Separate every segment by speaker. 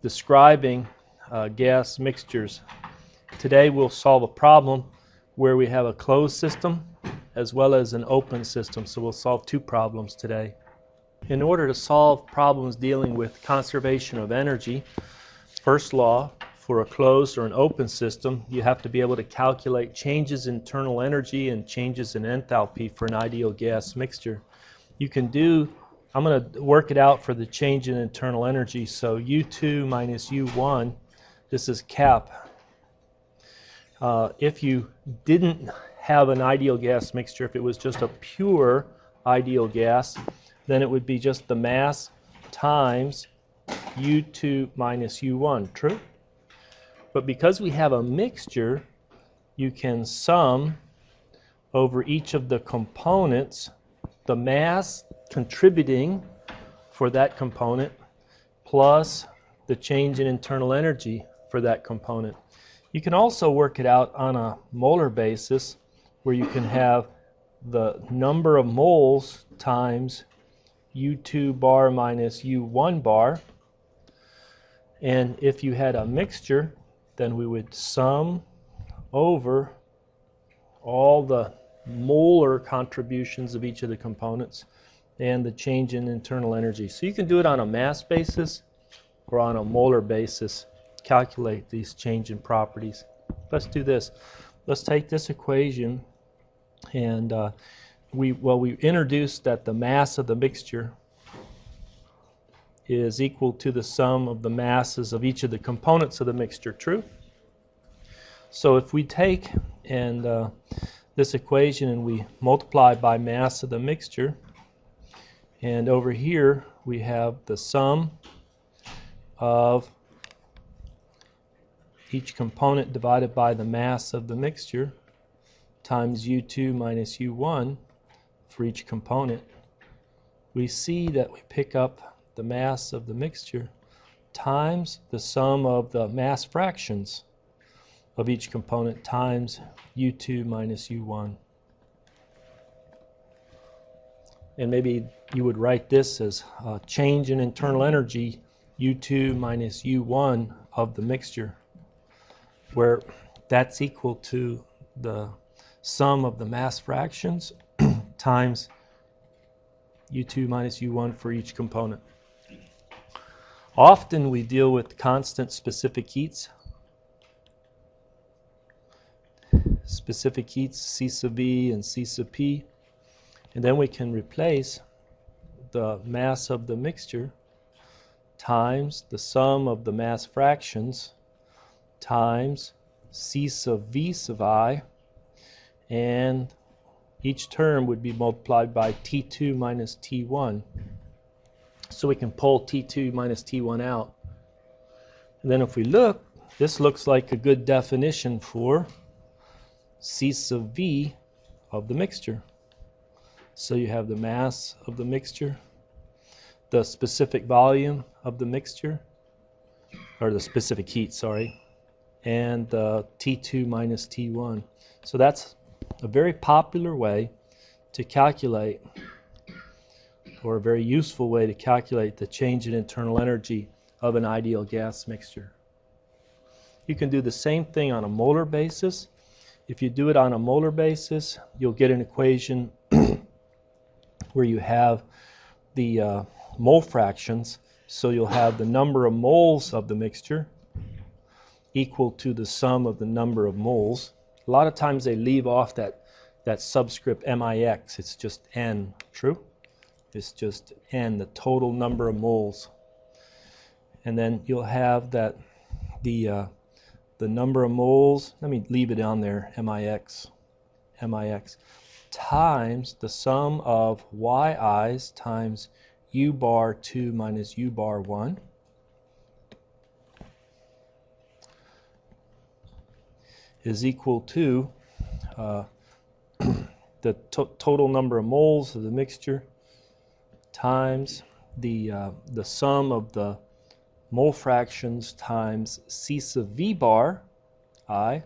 Speaker 1: describing gas mixtures. Today we'll solve a problem where we have a closed system as well as an open system. So we'll solve two problems today. In order to solve problems dealing with conservation of energy, first law, for a closed or an open system, you have to be able to calculate changes in internal energy and changes in enthalpy for an ideal gas mixture. I'm going to work it out for the change in internal energy. So U2 minus U1, this is cap. If you didn't have an ideal gas mixture, if it was just a pure ideal gas, then it would be just the mass times U2 minus U1, true? But because we have a mixture, you can sum over each of the components the mass contributing for that component plus the change in internal energy for that component. You can also work it out on a molar basis where you can have the number of moles times U2 bar minus U1 bar. And if you had a mixture, then we would sum over all the molar contributions of each of the components and the change in internal energy. So you can do it on a mass basis or on a molar basis, calculate these change in properties. Let's do this. Let's take this equation and we introduced that the mass of the mixture is equal to the sum of the masses of each of the components of the mixture, true? So if we take this equation and we multiply by mass of the mixture, and over here we have the sum of each component divided by the mass of the mixture times U2 minus U1 for each component, we see that we pick up the mass of the mixture times the sum of the mass fractions of each component times U2 minus U1. And maybe you would write this as change in internal energy U2 minus U1 of the mixture, where that's equal to the sum of the mass fractions times U2 minus U1 for each component. Often we deal with constant specific heats. Specific heats C sub B and C sub P. And then we can replace the mass of the mixture times the sum of the mass fractions times C sub V sub I, and each term would be multiplied by T2 minus T1. So we can pull T2 minus T1 out. And then if we look, this looks like a good definition for C sub V of the mixture. So you have the mass of the mixture, the specific volume of the mixture, or the specific heat, sorry, and the T2 minus T1. So that's a very popular way to calculate, or a very useful way to calculate the change in internal energy of an ideal gas mixture. You can do the same thing on a molar basis. If you do it on a molar basis, you'll get an equation where you have the mole fractions. So you'll have the number of moles of the mixture equal to the sum of the number of moles. A lot of times they leave off that subscript MIX. It's just N, true? It's just N, the total number of moles. And then you'll have that the number of moles, let me leave it on there, MIX, times the sum of YI's times U bar 2 minus U bar 1. Is equal to the total number of moles of the mixture times the sum of the mole fractions times C sub V bar I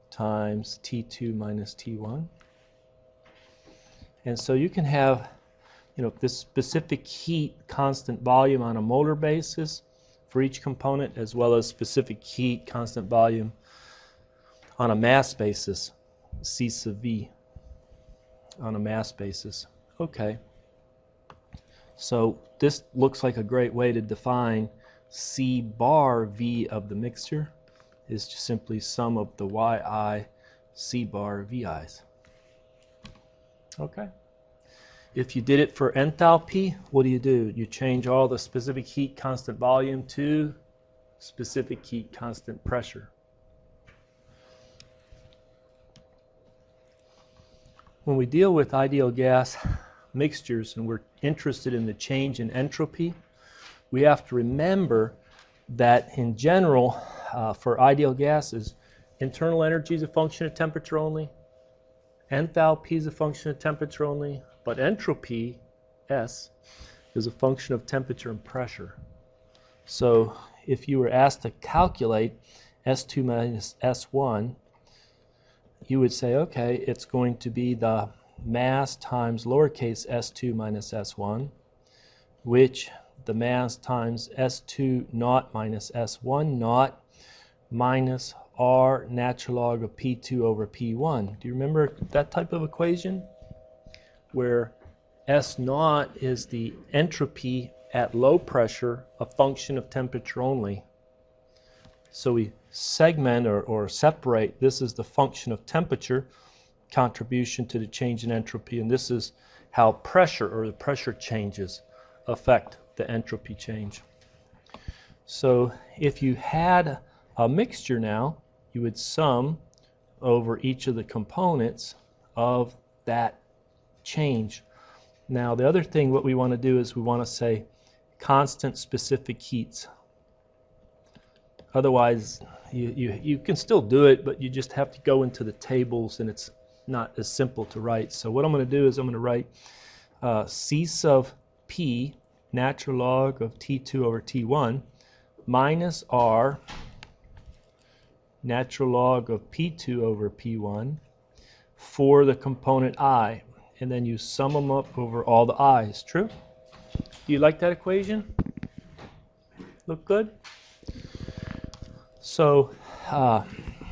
Speaker 1: times T2 minus T1. And so you can have, this specific heat constant volume on a molar basis, for each component, as well as specific heat, constant volume on a mass basis, C sub V on a mass basis. Okay, so this looks like a great way to define C bar V of the mixture is just simply sum of the Yi C bar VI's. Okay. If you did it for enthalpy, what do? You change all the specific heat constant volume to specific heat constant pressure. When we deal with ideal gas mixtures and we're interested in the change in entropy, we have to remember that in general, for ideal gases, internal energy is a function of temperature only, enthalpy is a function of temperature only, but entropy, S, is a function of temperature and pressure. So if you were asked to calculate S2 minus S1, you would say, okay, it's going to be the mass times lowercase s2 minus s1, which the mass times s2 naught minus s1 naught minus r natural log of p2 over p1. Do you remember that type of equation? Where S naught is the entropy at low pressure, a function of temperature only. So we segment or separate, this is the function of temperature, contribution to the change in entropy, and this is how pressure or the pressure changes affect the entropy change. So if you had a mixture now, you would sum over each of the components of that change. Now the other thing what we want to do is we want to say constant specific heats. Otherwise you can still do it, but you just have to go into the tables and it's not as simple to write. So what I'm going to do is I'm going to write C sub P natural log of T2 over T1 minus R natural log of P2 over P1 for the component I, and then you sum them up over all the i's. True? Do you like that equation? Look good? So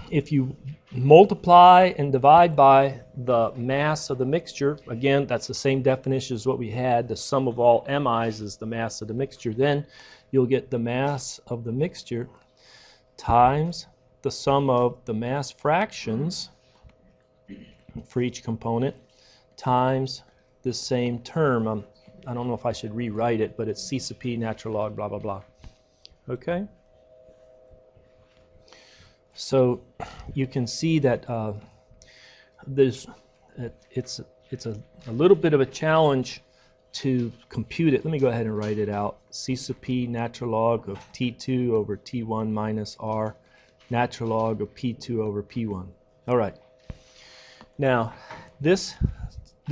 Speaker 1: if you multiply and divide by the mass of the mixture, again that's the same definition as what we had, the sum of all mi's is the mass of the mixture, then you'll get the mass of the mixture times the sum of the mass fractions for each component times the same term. I don't know if I should rewrite it, but it's C sub P natural log blah blah blah. Okay? So you can see that it's a little bit of a challenge to compute it. Let me go ahead and write it out. C sub P natural log of T2 over T1 minus R natural log of P2 over P1. All right. Now this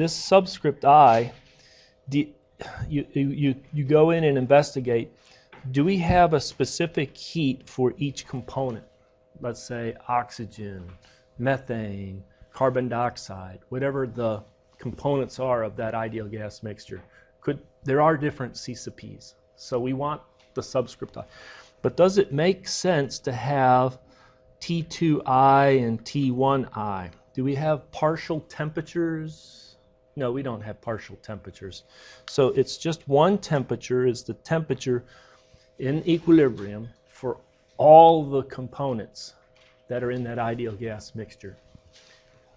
Speaker 1: subscript I, you go in and investigate. Do we have a specific heat for each component? Let's say oxygen, methane, carbon dioxide, whatever the components are of that ideal gas mixture. There are different C sub P's, so we want the subscript I. But does it make sense to have T2I and T1I? Do we have partial temperatures? No, we don't have partial temperatures. So it's just one temperature is the temperature in equilibrium for all the components that are in that ideal gas mixture.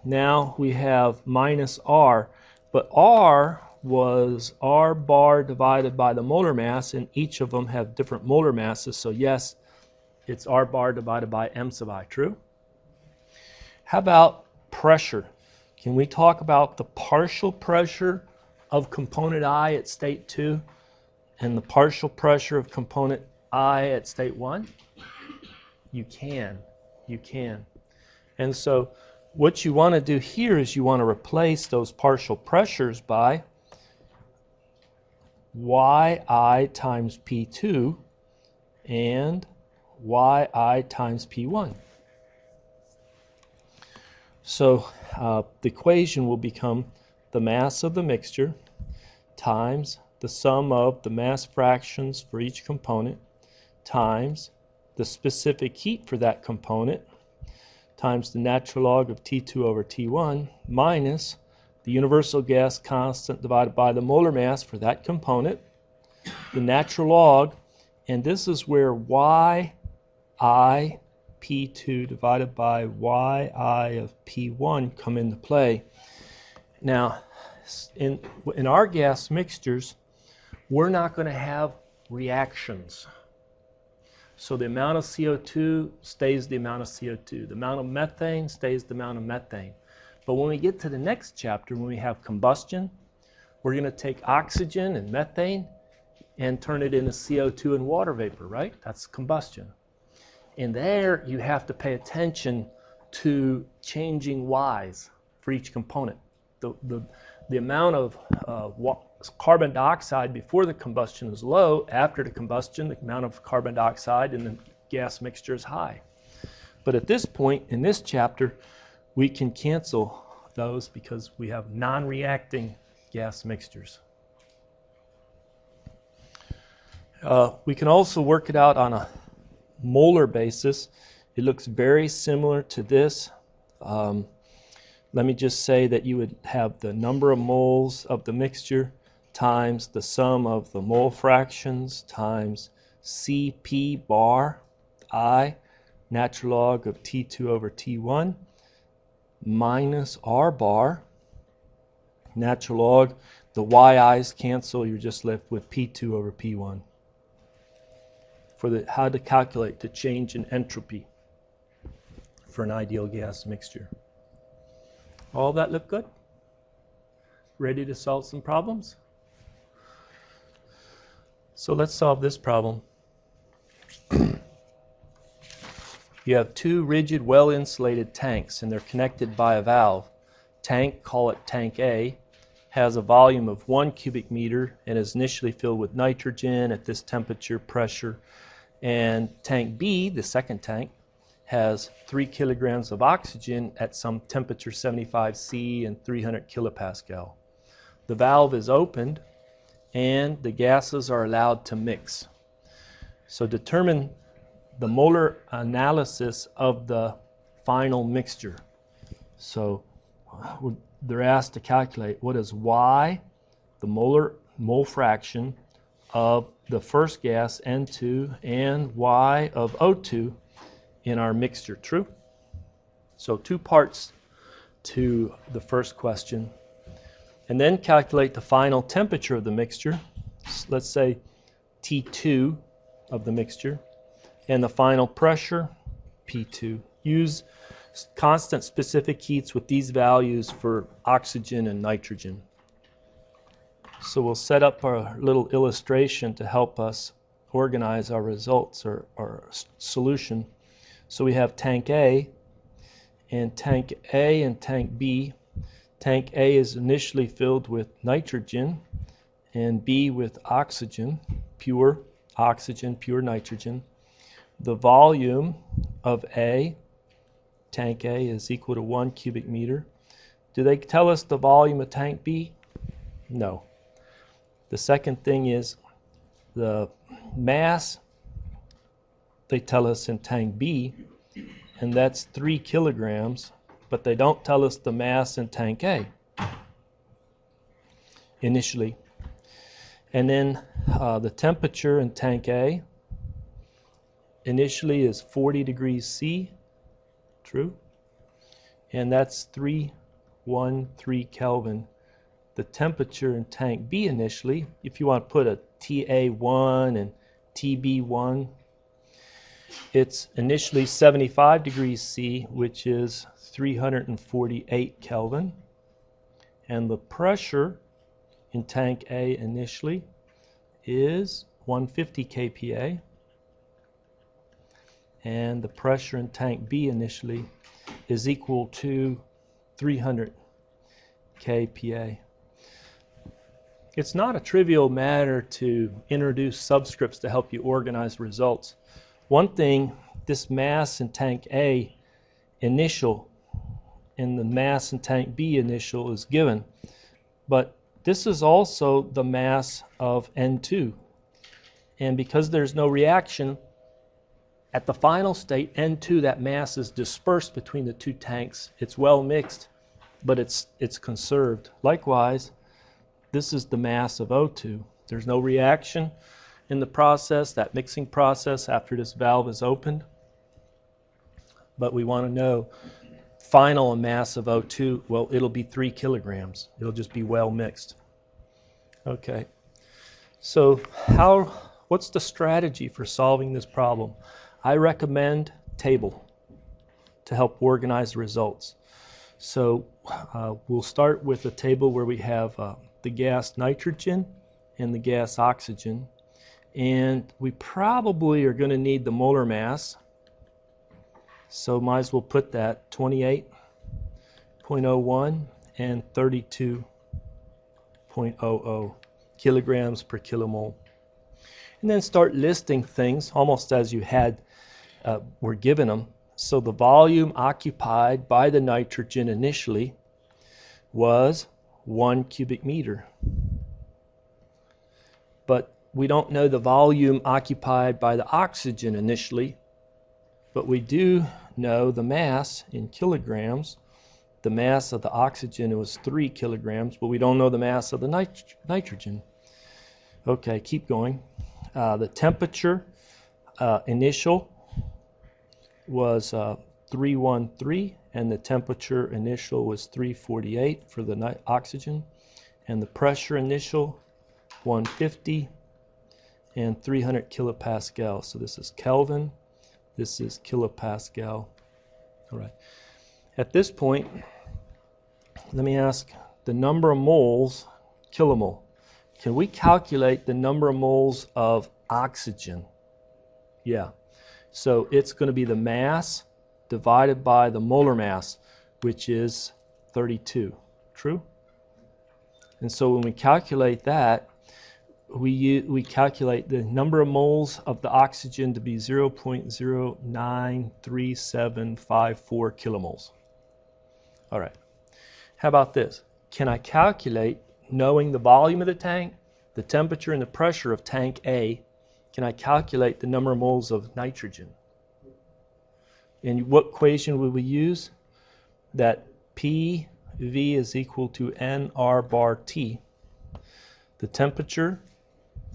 Speaker 1: Now we have minus R, but R was R bar divided by the molar mass, and each of them have different molar masses, so yes, it's R bar divided by M sub I. True? How about pressure? Can we talk about the partial pressure of component I at state 2 and the partial pressure of component I at state 1? You can. And so what you want to do here is you want to replace those partial pressures by Yi times P2 and Yi times P1. So the equation will become the mass of the mixture times the sum of the mass fractions for each component times the specific heat for that component times the natural log of T2 over T1 minus the universal gas constant divided by the molar mass for that component, the natural log, and this is where yi P2 divided by yi of P1 come into play. Now, in our gas mixtures, we're not going to have reactions. So the amount of CO2 stays the amount of CO2. The amount of methane stays the amount of methane. But when we get to the next chapter, when we have combustion, we're going to take oxygen and methane and turn it into CO2 and water vapor, right? That's combustion. And there you have to pay attention to changing y's for each component. The amount of carbon dioxide before the combustion is low. After the combustion, the amount of carbon dioxide in the gas mixture is high. But at this point in this chapter, we can cancel those because we have non-reacting gas mixtures. We can also work it out on a molar basis. It looks very similar to this. Let me just say that you would have the number of moles of the mixture times the sum of the mole fractions times Cp bar I natural log of T2 over T1 minus R bar natural log. The yi's cancel, you're just left with P2 over P1 for how to calculate the change in entropy for an ideal gas mixture. All that look good? Ready to solve some problems? So let's solve this problem. You have two rigid, well-insulated tanks, and they're connected by a valve. Tank, call it tank A, has a volume of 1 cubic meter and is initially filled with nitrogen at this temperature, pressure. And tank B, the second tank, has 3 kilograms of oxygen at some temperature 75 C and 300 kilopascal. The valve is opened and the gases are allowed to mix. So determine the molar analysis of the final mixture. So they're asked to calculate what is Y, the mole fraction of the first gas N2, and Y of O2 in our mixture. True? So 2 parts to the first question. And then calculate the final temperature of the mixture. Let's say T2 of the mixture. And the final pressure, P2. Use constant specific heats with these values for oxygen and nitrogen. So we'll set up our little illustration to help us organize our results or our solution. So we have tank A and tank B. Tank A is initially filled with nitrogen and B with oxygen, pure oxygen, pure nitrogen. The volume of tank A is equal to 1 cubic meter. Do they tell us the volume of tank B? No. The second thing is the mass, they tell us in tank B, and that's 3 kilograms, but they don't tell us the mass in tank A initially. And then the temperature in tank A initially is 40 degrees C, true? And that's 313 Kelvin. The temperature in tank B initially, if you want to put a TA1 and TB1, it's initially 75 degrees C, which is 348 Kelvin. And the pressure in tank A initially is 150 kPa. And the pressure in tank B initially is equal to 300 kPa. It's not a trivial matter to introduce subscripts to help you organize results. One thing, this mass in tank A initial and the mass in tank B initial is given, but this is also the mass of N2. And because there's no reaction, At the final state, N2, that mass is dispersed between the two tanks. It's well mixed, but it's conserved. Likewise, this is the mass of O2. There's no reaction in the process, that mixing process, after this valve is opened. But we want to know final mass of O2. Well, it'll be 3 kilograms. It'll just be well mixed. Okay. So what's the strategy for solving this problem? I recommend table to help organize the results. So we'll start with a table where we have the gas nitrogen and the gas oxygen. And we probably are going to need the molar mass. So might as well put that 28.01 and 32.00 kilograms per kilomole. And then start listing things almost as you were given them. So the volume occupied by the nitrogen initially was 1 cubic meter. But we don't know the volume occupied by the oxygen initially, but we do know the mass in kilograms. The mass of the oxygen was 3 kilograms, but we don't know the mass of the nitrogen. Okay, keep going. The temperature initial was 313, and the temperature initial was 348 for the oxygen, and the pressure initial 150 and 300 kilopascal. So this is Kelvin, this is kilopascal. All right. At this point, let me ask the number of moles, kilomole. Can we calculate the number of moles of oxygen? Yeah. So it's going to be the mass divided by the molar mass, which is 32. True? And so when we calculate that, we calculate the number of moles of the oxygen to be 0.093754 kilomoles. All right. How about this? Can I calculate, knowing the volume of the tank, the temperature and the pressure of tank A, can I calculate the number of moles of nitrogen? And what equation would we use? That PV is equal to NR bar T. The temperature,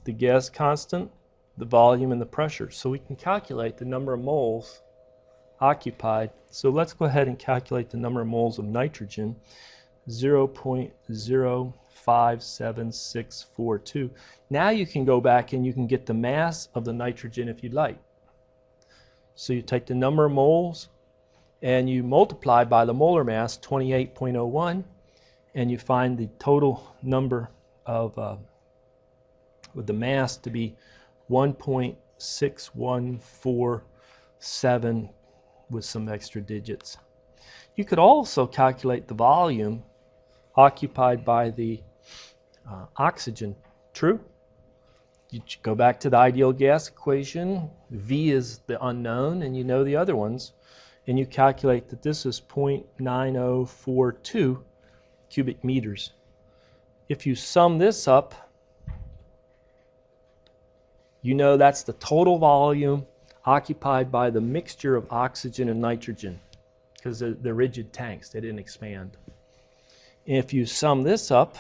Speaker 1: the gas constant, the volume, and the pressure. So we can calculate the number of moles occupied. So let's go ahead and calculate the number of moles of nitrogen, 0.057642. Now you can go back and you can get the mass of the nitrogen if you'd like. So you take the number of moles and you multiply by the molar mass, 28.01, and you find the total number of with the mass to be 1.6147 with some extra digits. You could also calculate the volume occupied by the oxygen. True? You go back to the ideal gas equation. V is the unknown, and you know the other ones. And you calculate that this is 0.9042 cubic meters. If you sum this up, you know that's the total volume occupied by the mixture of oxygen and nitrogen, because they're rigid tanks, they didn't expand. If you sum this up,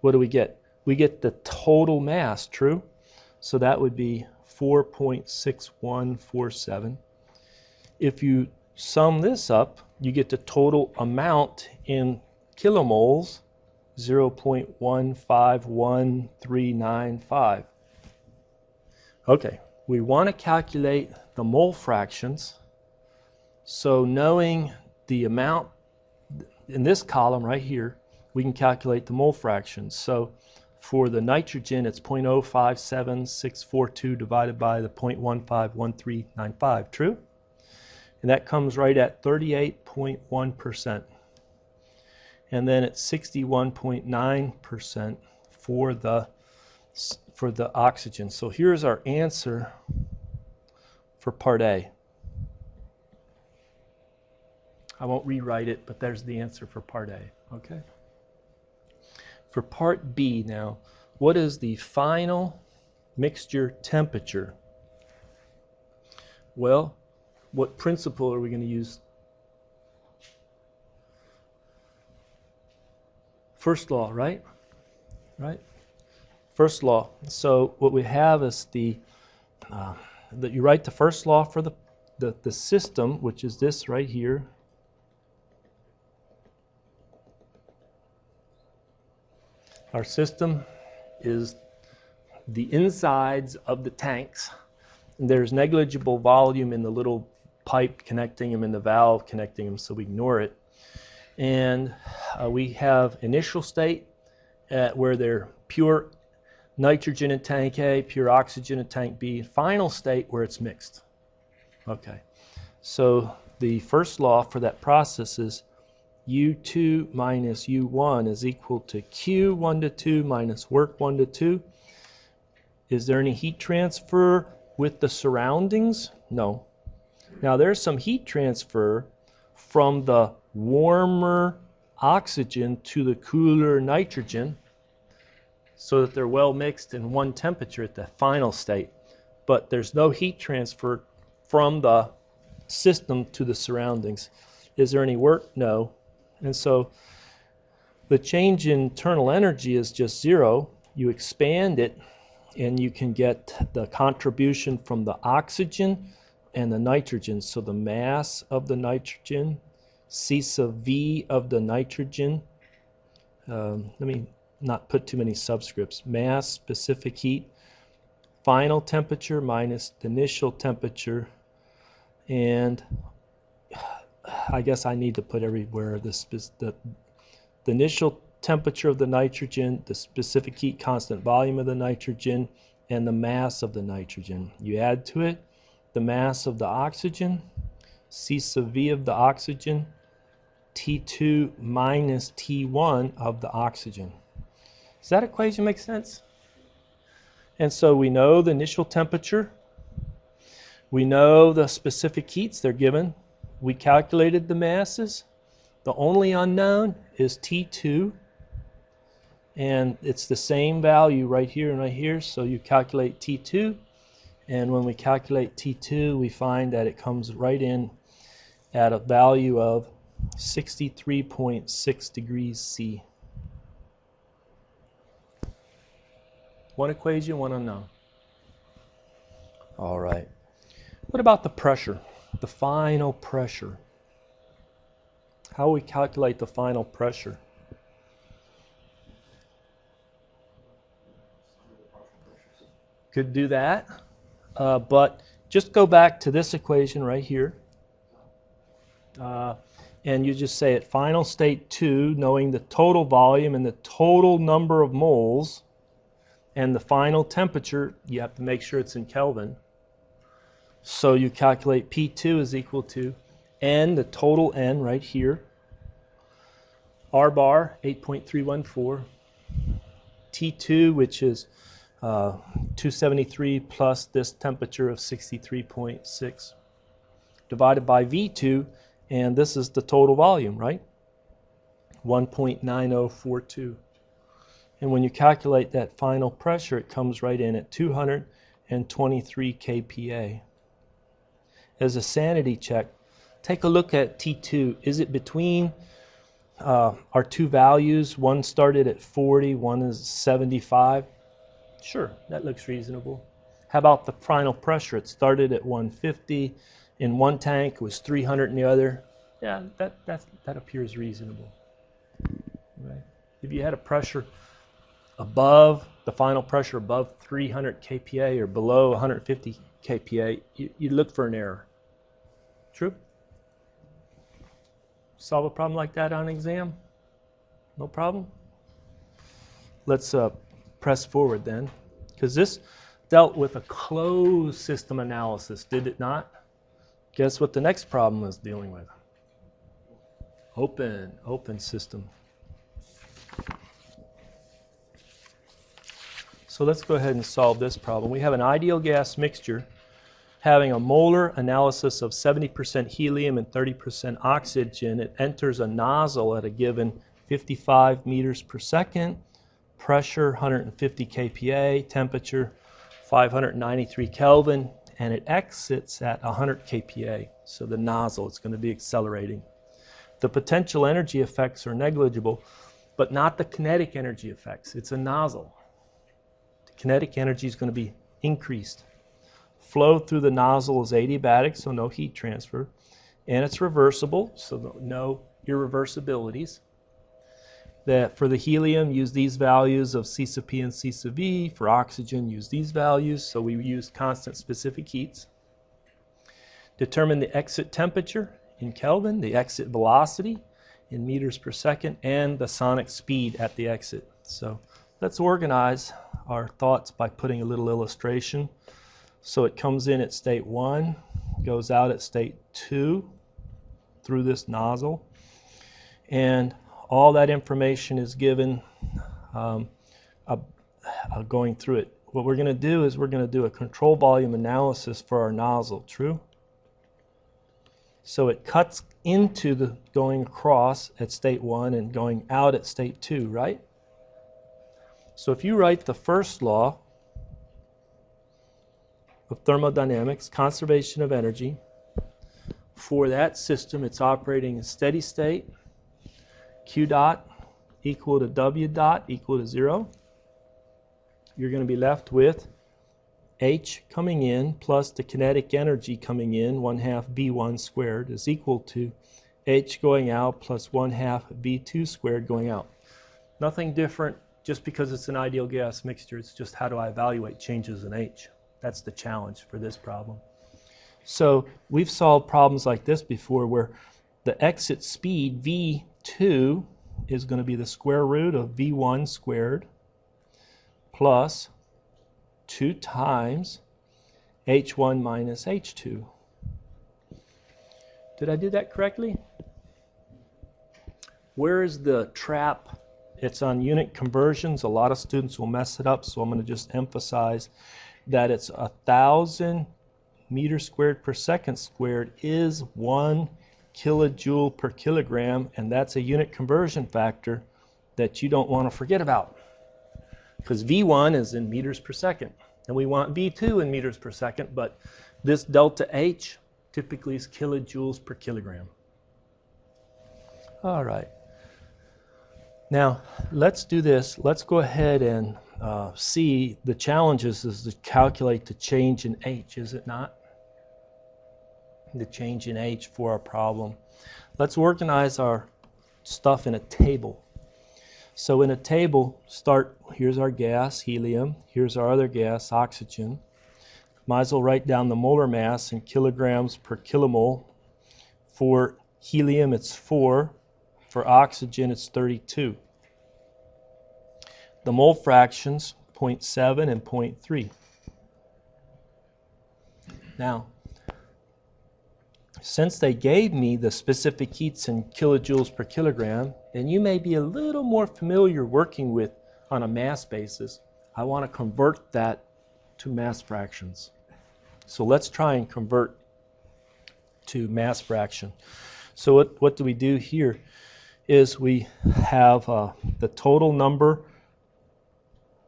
Speaker 1: what do we get? We get the total mass, true? So that would be 4.6147. If you sum this up, you get the total amount in kilomoles, 0.151395. Okay, we want to calculate the mole fractions. So knowing the amount in this column right here, we can calculate the mole fractions. So for the nitrogen, it's 0.057642 divided by the 0.151395. True? And that comes right at 38.1%. And then it's 61.9% for the oxygen. So here's our answer for part A. I won't rewrite it, but there's the answer for part A. Okay. For part B now, what is the final mixture temperature? Well, what principle are we going to use? First law, right? Right? First law. So what we have is that you write the first law for the system, which is this right here. Our system is the insides of the tanks. And there's negligible volume in the little pipe connecting them and the valve connecting them, so we ignore it. And we have initial state where they're pure nitrogen in tank A, pure oxygen in tank B, final state where it's mixed. Okay, so the first law for that process is U2 minus U1 is equal to Q 1 to 2 minus work 1 to 2. Is there any heat transfer with the surroundings? No. Now there's some heat transfer from the warmer oxygen to the cooler nitrogen so that they're well mixed in one temperature at the final state. But there's no heat transfer from the system to the surroundings. Is there any work? No. And so the change in internal energy is just zero. You expand it and you can get the contribution from the oxygen and the nitrogen. So the mass of the nitrogen, C sub V of the nitrogen. Let me not put too many subscripts. Mass, specific heat, final temperature minus the initial temperature. And I guess I need to put everywhere the initial temperature of the nitrogen, the specific heat constant volume of the nitrogen, and the mass of the nitrogen. You add to it the mass of the oxygen, C sub V of the oxygen, T2 minus T1 of the oxygen. Does that equation make sense? And so we know the initial temperature. We know the specific heats they're given. We calculated the masses. The only unknown is T2. And it's the same value right here and right here. So you calculate T2. And when we calculate T2, we find that it comes right in at a value of 63.6 degrees C. One equation, one unknown. All right. What about the pressure? The final pressure. How we calculate the final pressure? Could do that, but just go back to this equation right here. And you just say at final state 2, knowing the total volume and the total number of moles, and the final temperature, you have to make sure it's in Kelvin. So you calculate P2 is equal to N, the total N right here, R bar 8.314, T2, which is 273 plus this temperature of 63.6, divided by V2, and this is the total volume, right? 1.9042. And when you calculate that final pressure, it comes right in at 223 kPa. As a sanity check, take a look at T2. Is it between our two values? One started at 40, one is 75. Sure, that looks reasonable. How about the final pressure? It started at 150 in one tank, it was 300 in the other. Yeah, that appears reasonable. Right? If you had a pressure above, the final pressure above 300 kPa or below 150 kPa, you look for an error. True? Solve a problem like that on an exam? No problem? Let's press forward then, because this dealt with a closed system analysis, did it not? Guess what the next problem is dealing with? Open system. So let's go ahead and solve this problem. We have an ideal gas mixture having a molar analysis of 70% helium and 30% oxygen. It enters a nozzle at a given 55 meters per second, pressure 150 kPa, temperature 593 Kelvin, and it exits at 100 kPa. So the nozzle is going to be accelerating. The potential energy effects are negligible, but not the kinetic energy effects. It's a nozzle. The kinetic energy is going to be increased. Flow through the nozzle is adiabatic, so no heat transfer. And it's reversible, so no irreversibilities. That for the helium, use these values of C sub P and C sub V. For oxygen, use these values, so we use constant specific heats. Determine the exit temperature in Kelvin, the exit velocity in meters per second, and the sonic speed at the exit. So let's organize our thoughts by putting a little illustration. So it comes in at state 1, goes out at state 2 through this nozzle, and all that information is given going through it. What we're going to do is we're going to do a control volume analysis for our nozzle, true? So it cuts into the going across at state 1 and going out at state 2, right? So if you write the first law of thermodynamics, conservation of energy, for that system it's operating in steady state, Q dot equal to W dot equal to 0. You're going to be left with H coming in plus the kinetic energy coming in, 1/2 V1 squared, is equal to H going out plus 1/2 V2 squared going out. Nothing different just because it's an ideal gas mixture. It's just how do I evaluate changes in H. That's the challenge for this problem. So we've solved problems like this before where the exit speed V2 is going to be the square root of V1 squared plus 2 times H1 minus H2. Did I do that correctly? Where is the trap? It's on unit conversions. A lot of students will mess it up, so I'm going to just emphasize that it's 1,000 meters squared per second squared is 1 kilojoule per kilogram, and that's a unit conversion factor that you don't want to forget about, because V1 is in meters per second and we want V2 in meters per second, but this delta H typically is kilojoules per kilogram. All right, now let's do this. Let's go ahead and see the challenges is to calculate the change in H, is it not? The change in H for our problem. Let's organize our stuff in a table. So in a table, here's our gas, helium, here's our other gas, oxygen. Might as well write down the molar mass in kilograms per kilomole. For helium, it's 4. For oxygen, it's 32. The mole fractions, 0.7 and 0.3. Now, since they gave me the specific heats in kilojoules per kilogram, and you may be a little more familiar working with on a mass basis, I want to convert that to mass fractions. So let's try and convert to mass fraction. So what do we do here is we have the total number,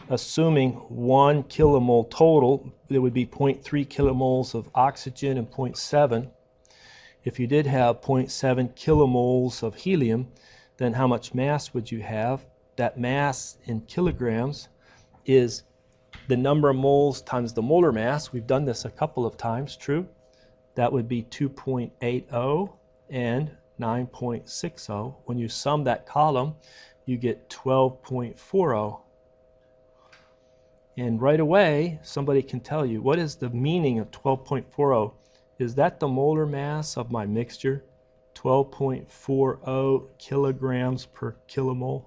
Speaker 1: assuming 1 kilomole total, there would be 0.3 kilomoles of oxygen and 0.7. If you did have 0.7 kilomoles of helium, then how much mass would you have? That mass in kilograms is the number of moles times the molar mass. We've done this a couple of times, true? That would be 2.80 and 9.60. When you sum that column, you get 12.40. And right away, somebody can tell you, what is the meaning of 12.40? Is that the molar mass of my mixture? 12.40 kilograms per kilomole?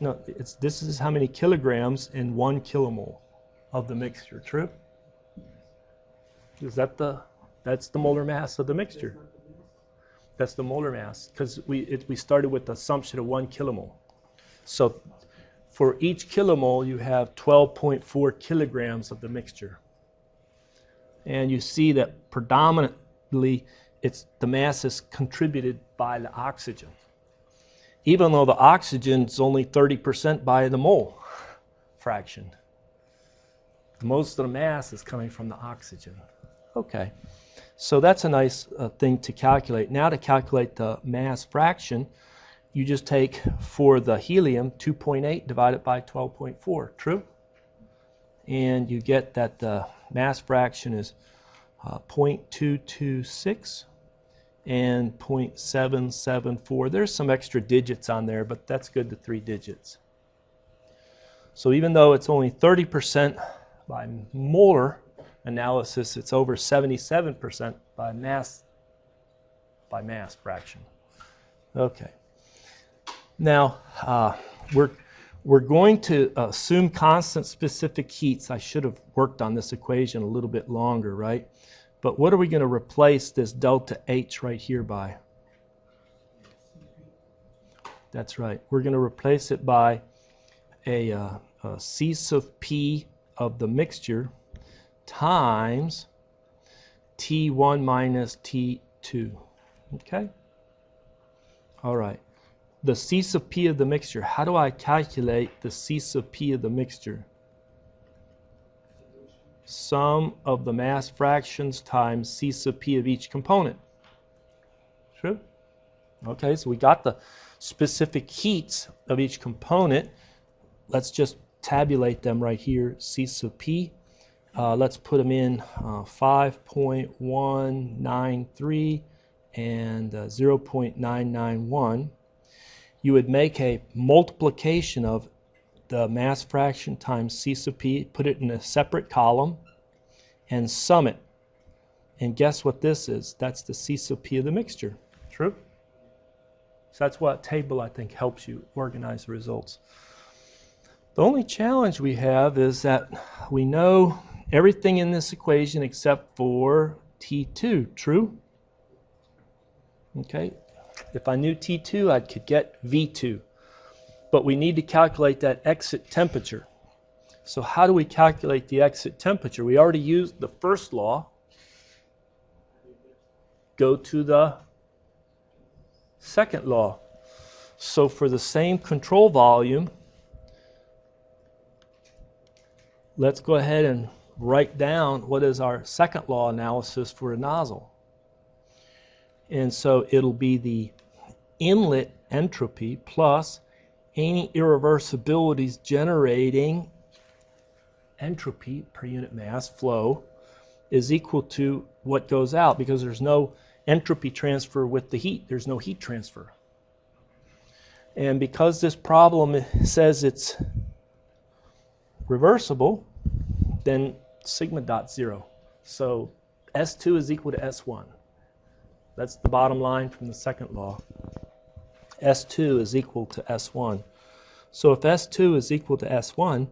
Speaker 1: No, this is how many kilograms in 1 kilomole of the mixture, true? Is that that's the molar mass of the mixture? That's the molar mass, because we started with the assumption of 1 kilomole. So for each kilomole, you have 12.4 kilograms of the mixture. And you see that predominantly the mass is contributed by the oxygen, even though the oxygen is only 30% by the mole fraction. Most of the mass is coming from the oxygen. Okay, so that's a nice thing to calculate. Now to calculate the mass fraction, you just take, for the helium, 2.8 divided by 12.4, true? And you get that the mass fraction is 0.226 and 0.774. There's some extra digits on there, but that's good to 3 digits. So even though it's only 30% by molar analysis, it's over 77% by mass fraction. Okay. Now we're going to assume constant specific heats. I should have worked on this equation a little bit longer, right? But what are we going to replace this delta H right here by? That's right. We're going to replace it by a C sub P of the mixture times T1 minus T2. Okay? All right. The C sub P of the mixture. How do I calculate the C sub P of the mixture? Sum of the mass fractions times C sub P of each component. True? Okay, so we got the specific heats of each component. Let's just tabulate them right here. C sub P. Let's put them in 5.193 and 0.991. You would make a multiplication of the mass fraction times C sub P, put it in a separate column, and sum it. And guess what this is? That's the C sub P of the mixture. True? So that's what table, I think, helps you organize the results. The only challenge we have is that we know everything in this equation except for T2. True? Okay. If I knew T2, I could get V2. But we need to calculate that exit temperature. So how do we calculate the exit temperature? We already used the first law. Go to the second law. So for the same control volume, let's go ahead and write down what is our second law analysis for a nozzle. And so it'll be the inlet entropy plus any irreversibilities generating entropy per unit mass flow is equal to what goes out, because there's no entropy transfer with the heat. There's no heat transfer. And because this problem says it's reversible, then sigma dot 0. So S2 is equal to S1. That's the bottom line from the second law. S2 is equal to S1. So if S2 is equal to S1,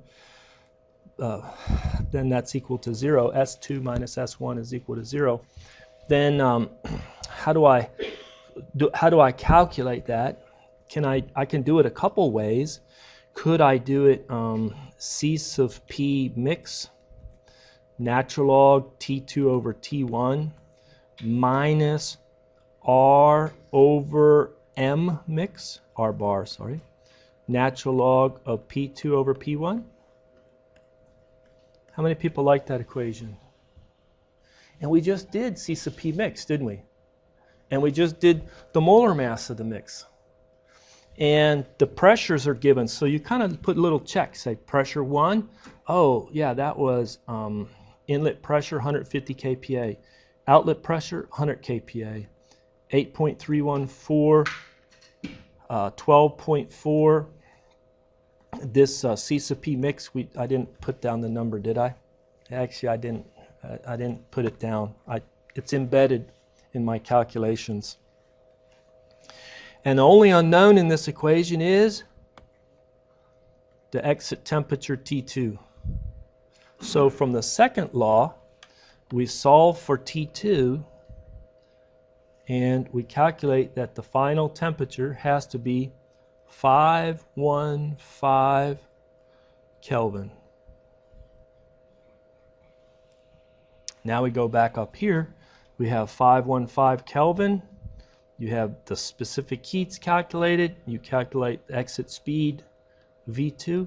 Speaker 1: then that's equal to 0. S2 minus S1 is equal to 0. Then how do I calculate that? I can do it a couple ways. Could I do it C sub P mix, natural log T2 over T1 minus R over M mix, R bar, sorry, natural log of P2 over P1? How many people like that equation? And we just did C sub P mix, didn't we? And we just did the molar mass of the mix. And the pressures are given, so you kind of put little checks, say pressure 1, oh yeah, that was inlet pressure 150 kPa, outlet pressure 100 kPa, 8.314, 12.4. This C sub P mix, I didn't put down the number, did I? Actually, I didn't put it down. It's embedded in my calculations. And the only unknown in this equation is the exit temperature T2. So from the second law, we solve for T2, and we calculate that the final temperature has to be 515 Kelvin. Now we go back up here. We have 515 Kelvin. You have the specific heats calculated. You calculate the exit speed V2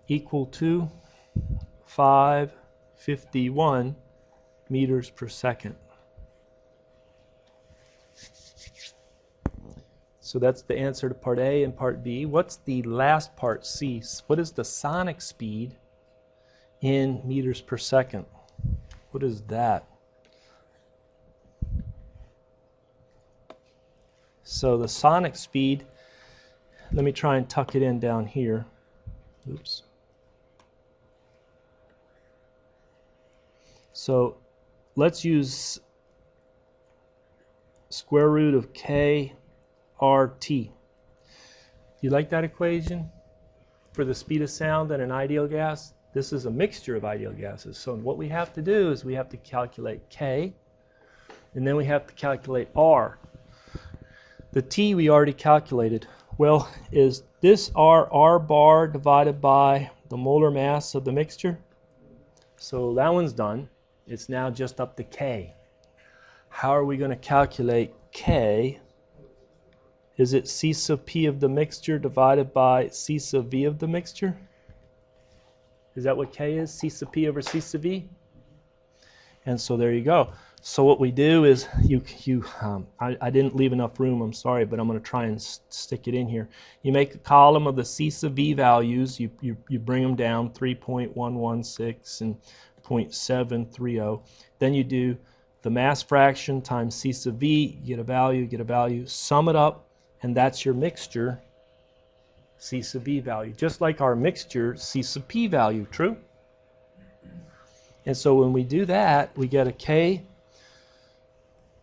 Speaker 1: equal to 0.551 meters per second. So that's the answer to part A and part B. What's the last part, C? What is the sonic speed in meters per second? What is that? So the sonic speed, let me try and tuck it in down here. Oops. So let's use square root of k RT. You like that equation for the speed of sound in an ideal gas? This is a mixture of ideal gases. So what we have to do is we have to calculate K, and then we have to calculate R. The T we already calculated. Well, is this R bar divided by the molar mass of the mixture? So that one's done. It's now just up to K. How are we going to calculate K? Is it C sub P of the mixture divided by C sub V of the mixture? Is that what K is? C sub P over C sub V? And so there you go. So what we do is, I didn't leave enough room, I'm sorry, but I'm going to try and stick it in here. You make a column of the C sub V values, you bring them down, 3.116 and 0.730. Then you do the mass fraction times C sub V, you get a value, sum it up, and that's your mixture C sub V value. Just like our mixture C sub P value, true? And so when we do that, we get a K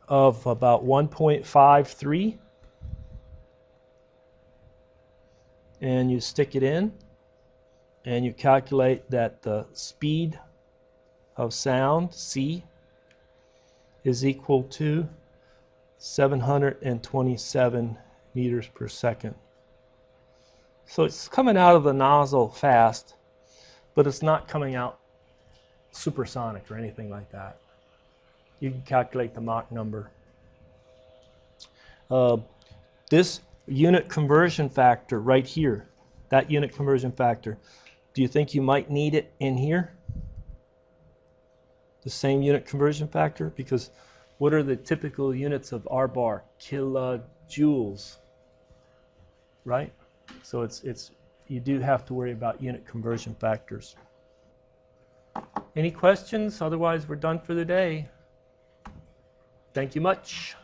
Speaker 1: of about 1.53, and you stick it in, and you calculate that the speed of sound, C, is equal to 727 meters per second. So it's coming out of the nozzle fast, but it's not coming out supersonic or anything like that. You can calculate the Mach number. This unit conversion factor right here, that unit conversion factor, do you think you might need it in here? The same unit conversion factor? Because what are the typical units of R bar? Kilojoules, right? So you do have to worry about unit conversion factors. Any questions? Otherwise, we're done for the day. Thank you much.